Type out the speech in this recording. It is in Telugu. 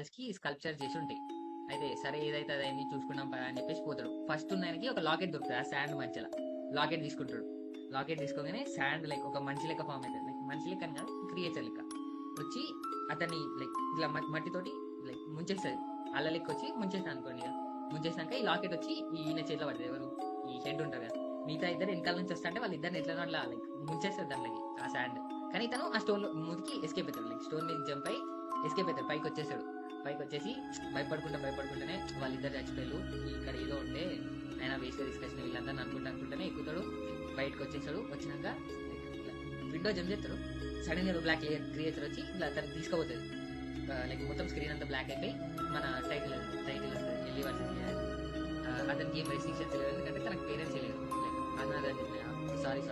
కి స్కల్ప్చర్ చేసి ఉంటాయి. అయితే సరే ఏదైతే అదైంది చూసుకున్నాం పదా అని చెప్పేసి పోతాడు. ఫస్ట్ ఉన్న ఆయనకి ఒక లాకెట్ దొరుకుతుంది ఆ శాండ్ మధ్యలో. లాకెట్ తీసుకుంటాడు. లాకెట్ తీసుకోగానే శాండ్ లైక్ ఒక మనిషి లెక్క ఫామ్ అవుతుంది. లైక్ మనిషి లెక్క అని కాదు, క్రియేచర్ లెక్క వచ్చి అతన్ని లైక్ ఇట్లా మట్టితోటి లైక్ ముంచేస్తుంది. అల్ల లెక్క వచ్చి ముంచేస్తాను అనుకోండి. ఇక ముంచేసినాక ఈ లాకెట్ వచ్చి ఈయన చేతిలో పడుతుంది. ఎవరు ఈ హెడ్ ఉంటారు కదా, మిగతా ఇద్దరు వెనకాల నుంచి వస్తా అంటే వాళ్ళు ఇద్దరిని ఎట్లా అట్లా లైక్ ముంచేస్తారు దాంట్లోకి ఆ శాండ్. కానీ తను ఆ స్టోన్ మురికి ఎస్కేప్ అవుతాడు. లైక్ స్టోన్ మీద జంప్ అయి ఎస్కేప్ అవుతాడు, పైకి వచ్చేసాడు. పైకి వచ్చేసి భయపడుకుంటూనే వాళ్ళిద్దరు చచ్చిపోయారు, ఇక్కడ ఏదో ఉంటే ఆయన వేస్ట్ తీసుకొచ్చిన వీళ్ళందరూ అనుకుంటూనే ఎక్కుతాడు. బయటకు వచ్చేసాడు. వచ్చినాక విండో జంప్ చేస్తాడు. సడన్ గా బ్లాక్ క్రియేచర్ వచ్చి ఇట్లా తను తీసుకోబోతుంది. లైక్ మొత్తం స్క్రీన్ అంతా బ్లాక్ అయిపోయి మన టైటిల్ వస్తుంది, ఎల్లి వర్సెస్ అతనికి ఏం రెస్ట్రిక్షన్స్ లేదు, ఎందుకంటే తనకు పేరెంట్స్ లేదు. Like అన్నదని sorry